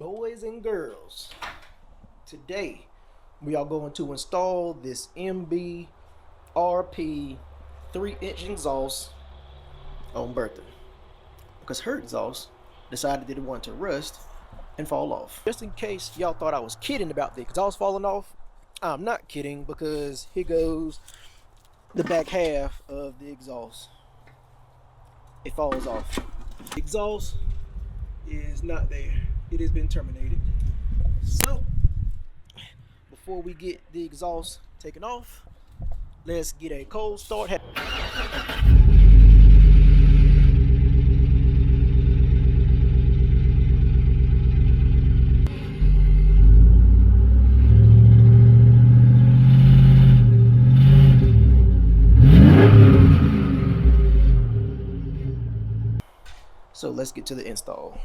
Boys and girls, today we are going to install this MBRP 3-inch exhaust on Bertha, because her exhaust decided that it wanted to rust and fall off. Just in case y'all thought I was kidding about the exhaust falling off, I'm not kidding, because here goes the back half of the exhaust. It falls off. The exhaust is not there. It has been terminated. So before we get the exhaust taken off, let's get a cold start. So let's get to the install.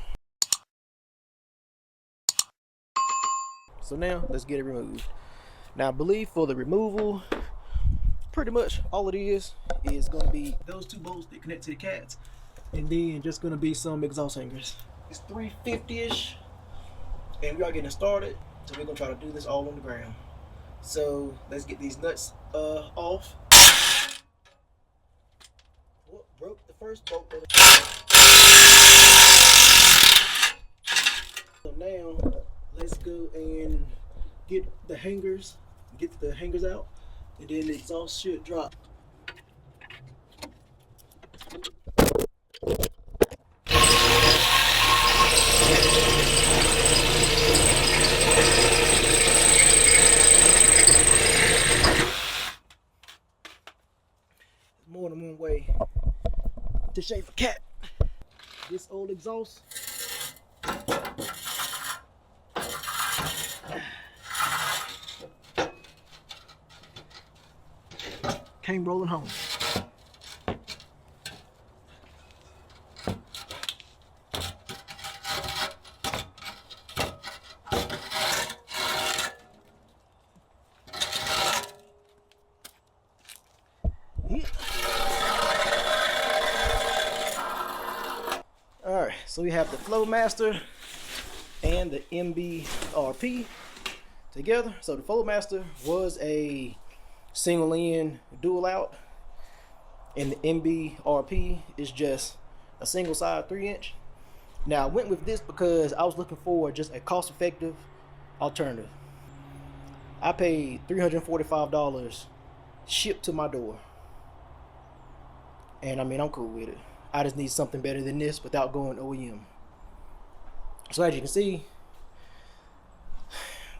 So now let's get it removed. Now I believe for the removal, pretty much all it is going to be those two bolts that connect to the cats, and then just going to be some exhaust hangers. It's 350-ish, and we are getting started, so we're going to try to do this all on the ground. So let's get these nuts off. Oh, broke the first bolt. So now let's go and get the hangers out, and then the exhaust should drop. There's more than one way to shave a cat. This old exhaust came rolling home. Yeah. Alright, so we have the Flowmaster and the MBRP together. So the Flowmaster was a single in, dual out, and the MBRP is just a single side 3-inch. Now I went with this because I was looking for just a cost-effective alternative. I paid $345 shipped to my door, and I mean, I'm cool with it. I just need something better than this without going OEM. So as you can see,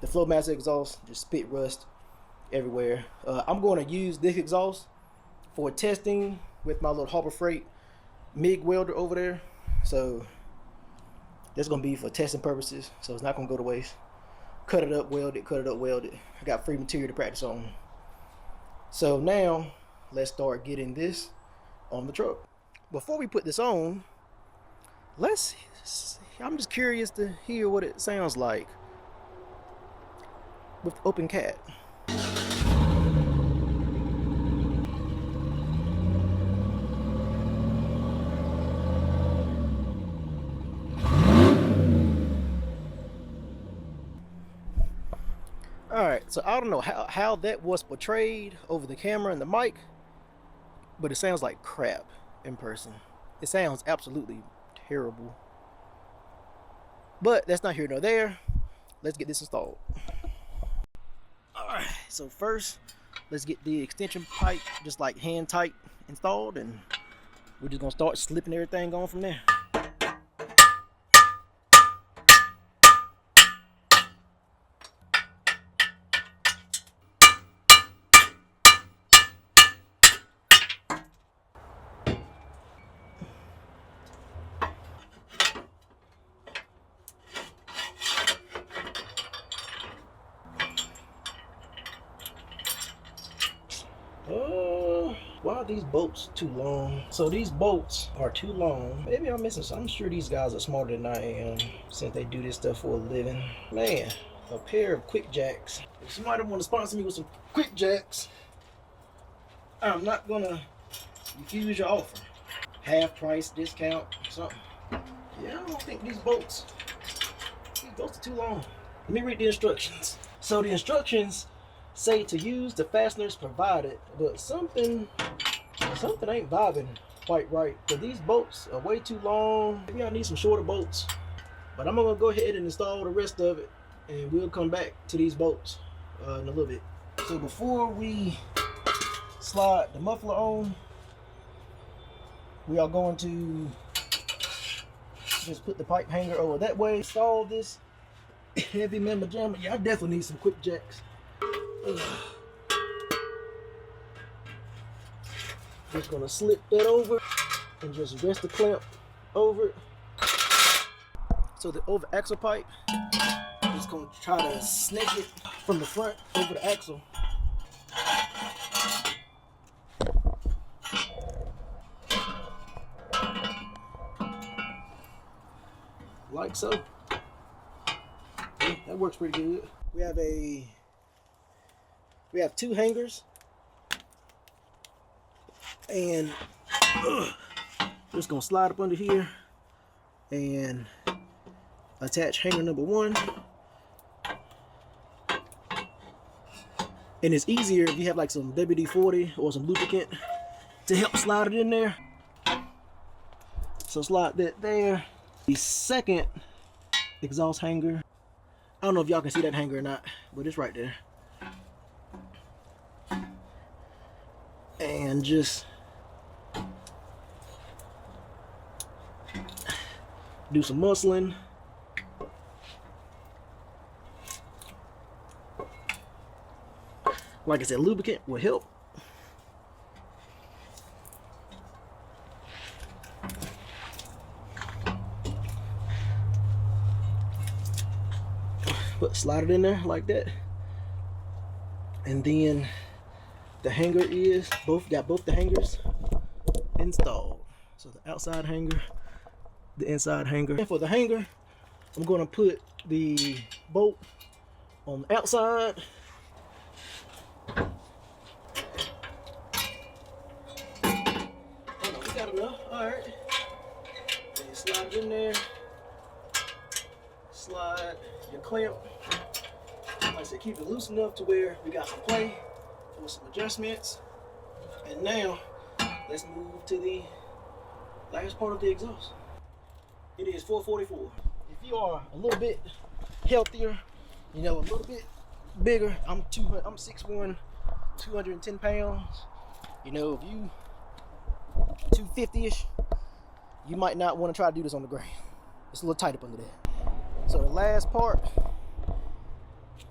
the Flowmaster exhaust just spit rust everywhere. I'm going to use this exhaust for testing with my little Harbor Freight MIG welder over there. So that's going to be for testing purposes, so it's not going to go to waste. Cut it up, weld it, cut it up, weld it. I got free material to practice on. So now let's start getting this on the truck. Before we put this on, I'm just curious to hear what it sounds like with open cat. Alright, so I don't know how that was portrayed over the camera and the mic, but it sounds like crap in person. It sounds absolutely terrible. But that's not here nor there. Let's get this installed. Alright, so first let's get the extension pipe just like hand tight installed, and we're just gonna start slipping everything on from there. Why are these bolts too long? So these bolts are too long. Maybe I'm missing something. I'm sure these guys are smarter than I am, since they do this stuff for a living. Man, a pair of quick jacks. If somebody want to sponsor me with some quick jacks, I'm not gonna refuse your offer. Half price discount, something. Yeah, I don't think these bolts Those are too long. Let me read the instructions. So the instructions say to use the fasteners provided, but something ain't vibing quite right. But these bolts are way too long. Maybe I need some shorter bolts. But I'm gonna go ahead and install the rest of it, and we'll come back to these bolts in a little bit. So before we slide the muffler on, we are going to just put the pipe hanger over that way. Install this heavy member jammer. Yeah, I definitely need some quick jacks. Just gonna slip that over and just rest the clamp over it. So the over axle pipe is gonna try to snake it from the front over the axle. Like so. Yeah, that works pretty good. We have two hangers, and just gonna slide up under here and attach hanger number one. And it's easier if you have like some WD-40 or some lubricant to help slide it in there. So slide that there. The second exhaust hanger, I don't know if y'all can see that hanger or not, but it's right there. And just do some muscling. Like I said, lubricant will help. But slide it in there like that. And then the hanger is got both the hangers installed. So the outside hanger, the inside hanger. And for the hanger, I'm going to put the bolt on the outside. Oh, we got enough. All right. And slide it in there. Slide your clamp. Like I said, keep it loose enough to where we got some play for some adjustments. And now let's move to the last part of the exhaust. It is 444. If you are a little bit healthier, you know, a little bit bigger, I'm 6'1", 210 pounds. You know, if you 250-ish, you might not want to try to do this on the ground. It's a little tight up under there. So the last part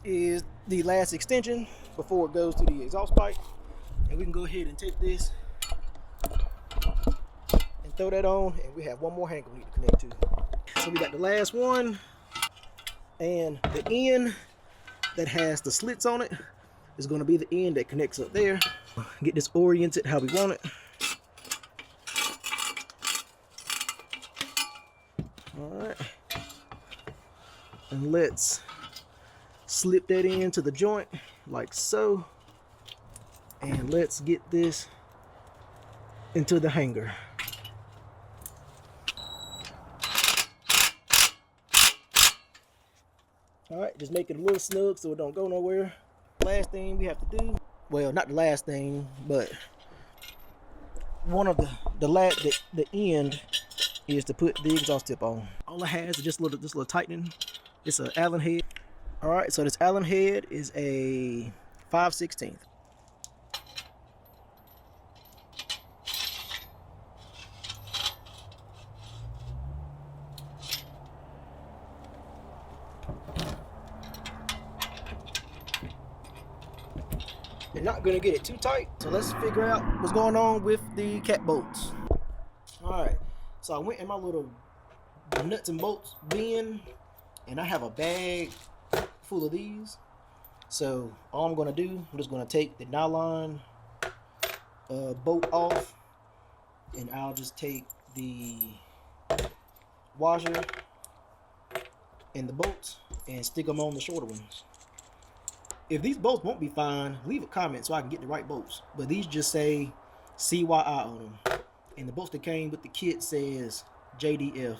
is the last extension before it goes to the exhaust pipe. And we can go ahead and take this and throw that on, and we have one more hanger we need to connect to. So we got the last one, and the end that has the slits on it is going to be the end that connects up there. Get this oriented how we want it. Alright. And let's slip that into the joint like so. And let's get this into the hanger. Alright, just make it a little snug so it don't go nowhere. Last thing we have to do, well, not the last thing, but one of the end is to put the exhaust tip on. All it has is just a little tightening. It's an Allen head. Alright, so this Allen head is a 5/16. You're not gonna get it too tight, so let's figure out what's going on with the cat bolts. Alright, so I went in my little nuts and bolts bin, and I have a bag full of these. So all I'm gonna do, I'm just gonna take the nylon bolt off, and I'll just take the washer and the bolts and stick them on the shorter ones. If these bolts won't be fine, leave a comment so I can get the right bolts. But these just say CYI on them. And the bolts that came with the kit says JDF.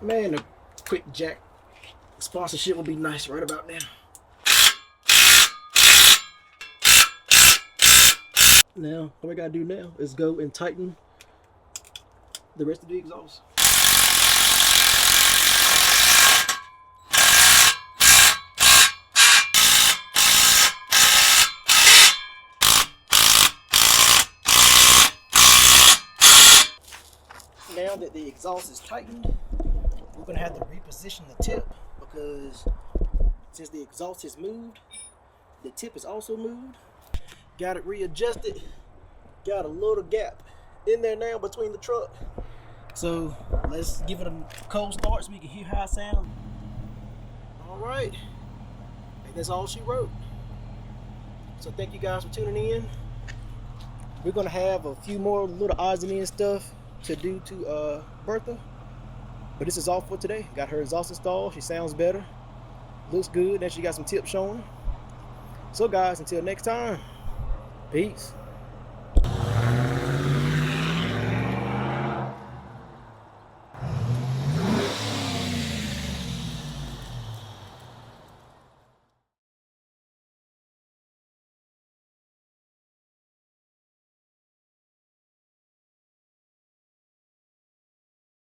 Man, a quick jack sponsorship would be nice right about now. Now, all we gotta do now is go and tighten the rest of the exhaust. Now that the exhaust is tightened, we're gonna have to reposition the tip, because since the exhaust is moved, the tip is also moved. Got it readjusted. Got a little gap in there now between the truck. So let's give it a cold start so we can hear how it sounds. All right, and that's all she wrote. So thank you guys for tuning in. We're gonna have a few more little odds and ends stuff to do to Bertha, but this is all for today. Got her exhaust installed. She sounds better, looks good, and she got some tips showing. So guys, until next time, peace.